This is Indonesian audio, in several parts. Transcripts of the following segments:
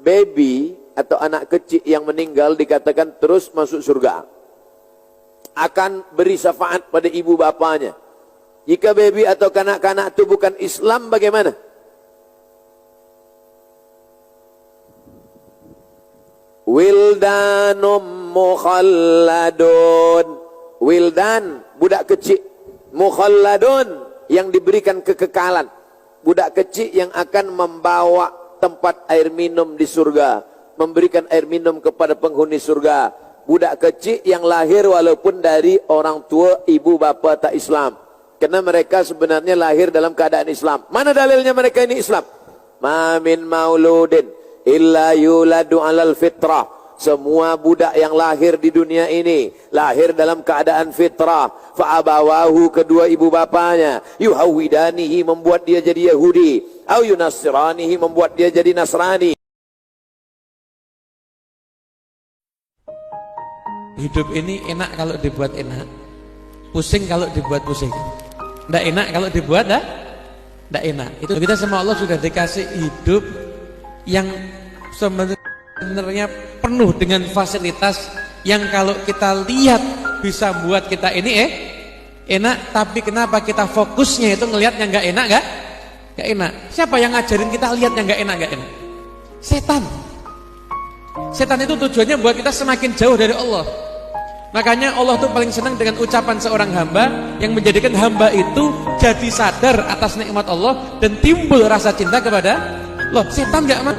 baby atau anak kecil yang meninggal dikatakan terus masuk surga. Akan beri syafaat pada ibu bapanya. Jika baby atau kanak-kanak itu bukan Islam, bagaimana? Wildanum mukhalladun. Wildan, budak kecil. Mukhalladun, yang diberikan kekekalan. Budak kecil yang akan membawa tempat air minum di surga, memberikan air minum kepada penghuni surga. Budak kecil yang lahir walaupun dari orang tua ibu bapa tak Islam, karena mereka sebenarnya lahir dalam keadaan Islam. Mana dalilnya mereka ini Islam? Ma min mauludin illa yuladu alal fitrah. Semua budak yang lahir di dunia ini lahir dalam keadaan fitrah. Fa'abawahu, kedua ibu bapanya, yuhawidanihi, membuat dia jadi Yahudi, au yunasranihi, membuat dia jadi Nasrani. Hidup ini enak kalau dibuat enak, pusing kalau dibuat pusing. Nggak enak kalau dibuat nggak enak. Itu kita sama Allah sudah dikasih hidup yang sebenarnya penuh dengan fasilitas yang kalau kita lihat bisa buat kita ini enak, tapi kenapa kita fokusnya itu ngelihat yang nggak enak, nggak enak. Siapa yang ngajarin kita lihat yang nggak enak? Setan. Setan itu tujuannya buat kita semakin jauh dari Allah. Makanya Allah tuh paling senang dengan ucapan seorang hamba yang menjadikan hamba itu jadi sadar atas nikmat Allah dan timbul rasa cinta kepada Allah. Setan nggak mau.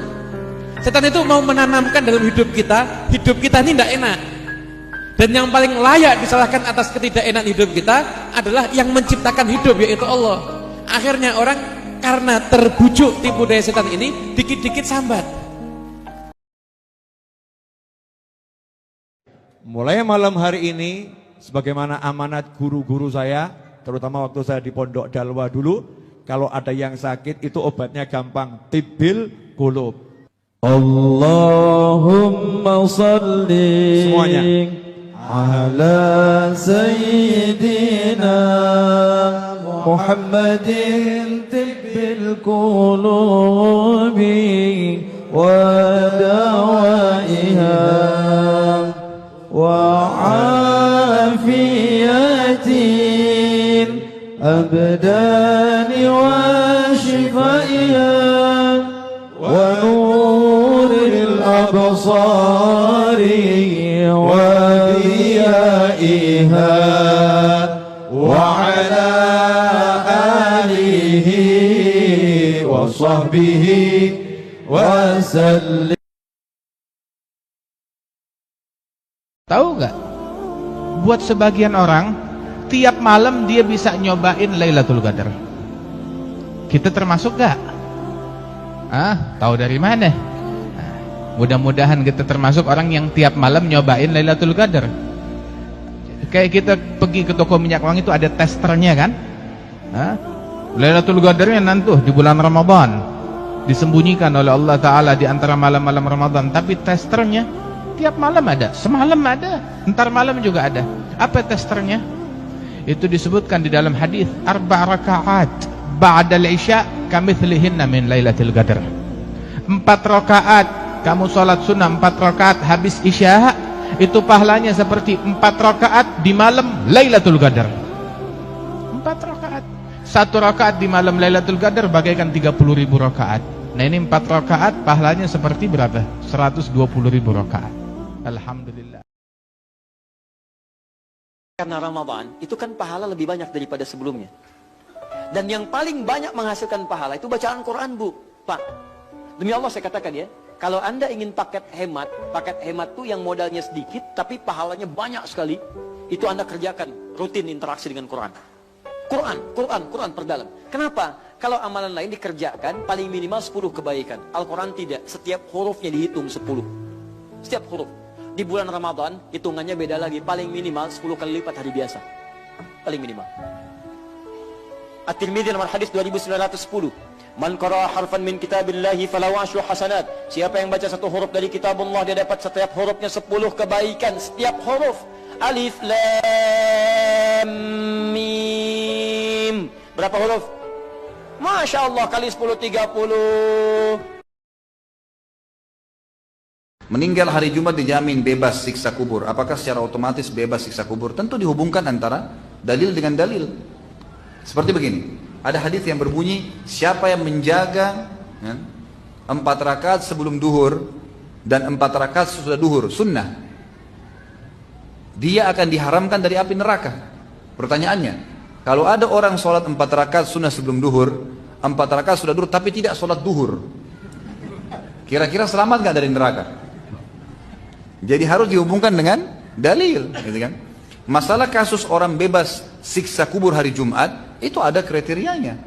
Setan itu mau menanamkan dalam hidup kita ini tidak enak. Dan yang paling layak disalahkan atas ketidakenan hidup kita adalah yang menciptakan hidup, yaitu Allah. Akhirnya orang karena terbujuk tipu daya setan ini, dikit-dikit sambat. Mulai malam hari ini, sebagaimana amanat guru-guru saya, terutama waktu saya di Pondok Dalwa dulu, kalau ada yang sakit itu obatnya gampang, tibbil qulub. Allahumma salli semuanya ala sayyidina Muhammadin tibbil qulubi wa dawaiha wa afiyatin abdani wa shifaiha wa nuril absari wa diyaiha wa ala alihi wa sahbihi wa sallim. Tahu nggak? Buat sebagian orang, tiap malam dia bisa nyobain Lailatul Qadar. Kita termasuk nggak? Tahu dari mana? Mudah-mudahan kita termasuk orang yang tiap malam nyobain Lailatul Qadar. Kayak kita pergi ke toko minyak wangi itu ada testernya kan? Lailatul Qadarnya nanti di bulan Ramadan disembunyikan oleh Allah Ta'ala di antara malam-malam Ramadan, tapi testernya tiap malam ada, semalam ada, ntar malam juga ada. Apa testernya? Itu disebutkan di dalam hadis 4 rakaat ba'dal isya kamitslihinna min lailatul qadar. 4 rakaat kamu sholat sunnah 4 rakaat habis isya, itu pahalanya seperti 4 rakaat di malam Lailatul Qadar. 4 rakaat. 1 rakaat di malam Lailatul Qadar bagaikan 30.000 rakaat. Nah ini 4 rakaat pahalanya seperti berapa? 120.000 rakaat. Alhamdulillah. Karena Ramadan itu kan pahala lebih banyak daripada sebelumnya. Dan yang paling banyak menghasilkan pahala itu bacaan Quran, Bu. Pak, demi Allah saya katakan ya, kalau Anda ingin paket hemat tuh yang modalnya sedikit tapi pahalanya banyak sekali, itu Anda kerjakan rutin interaksi dengan Quran. Quran perdalam. Kenapa? Kalau amalan lain dikerjakan paling minimal 10 kebaikan. Al-Quran tidak, setiap hurufnya dihitung 10. Setiap huruf. Di bulan Ramadan hitungannya beda lagi, paling minimal 10 kali lipat hari biasa. Paling minimal. At-Tirmidzi nomor hadis 2910. Man qara'a harfan min kitabillahi falahu 10 hasanat. Siapa yang baca satu huruf dari kitabullah, dia dapat setiap hurufnya 10 kebaikan. Setiap huruf. Alif Lam Mim. Berapa huruf? Masya Allah, kali 10 30. Meninggal hari Jumat dijamin bebas siksa kubur. Apakah secara otomatis bebas siksa kubur? Tentu dihubungkan antara dalil dengan dalil. Seperti begini, ada hadis yang berbunyi, siapa yang menjaga 4 rakaat sebelum duhur dan 4 rakaat sesudah duhur, sunnah, dia akan diharamkan dari api neraka. Pertanyaannya, kalau ada orang sholat 4 rakaat sunnah sebelum duhur, 4 rakaat sudah duhur tapi tidak sholat duhur, kira-kira selamat gak dari neraka? Jadi harus dihubungkan dengan dalil, gitu kan? Masalah kasus orang bebas siksa kubur hari Jumat, itu ada kriterianya.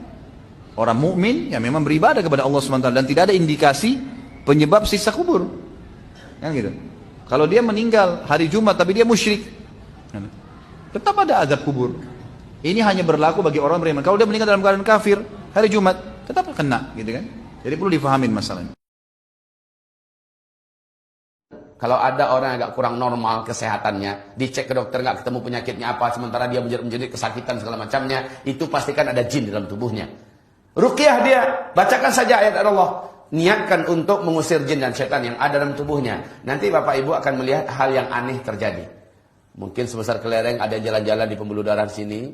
Orang mukmin yang memang beribadah kepada Allah SWT dan tidak ada indikasi penyebab siksa kubur, kan gitu. Kalau dia meninggal hari Jumat tapi dia musyrik, tetap ada azab kubur. Ini hanya berlaku bagi orang beriman. Kalau dia meninggal dalam keadaan kafir hari Jumat, tetap kena, gitu kan? Jadi perlu difahamin masalahnya. Kalau ada orang yang agak kurang normal kesehatannya, dicek ke dokter nggak ketemu penyakitnya apa, sementara dia menjadi kesakitan segala macamnya, itu pastikan ada jin dalam tubuhnya. Ruqyah dia, bacakan saja ayat Allah, niatkan untuk mengusir jin dan setan yang ada dalam tubuhnya. Nanti Bapak Ibu akan melihat hal yang aneh terjadi. Mungkin sebesar kelereng, ada yang jalan-jalan di pembuluh darah sini,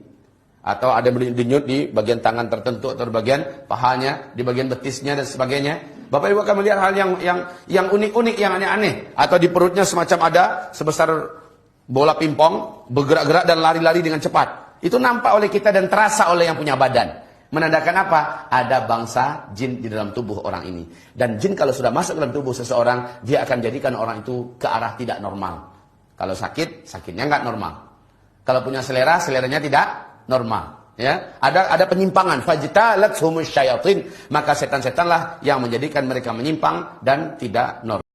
atau ada denyut di bagian tangan tertentu, atau di bagian pahanya, di bagian betisnya dan sebagainya. Bapak Ibu akan melihat hal yang unik-unik, yang aneh-aneh. Atau di perutnya semacam ada sebesar bola pingpong, bergerak-gerak dan lari-lari dengan cepat. Itu nampak oleh kita dan terasa oleh yang punya badan. Menandakan apa? Ada bangsa jin di dalam tubuh orang ini. Dan jin kalau sudah masuk dalam tubuh seseorang, dia akan jadikan orang itu ke arah tidak normal. Kalau sakit, sakitnya nggak normal. Kalau punya selera, seleranya tidak normal. Ya, ada penyimpangan, fajtalathum syayatin, maka setan-setanlah yang menjadikan mereka menyimpang dan tidak normal.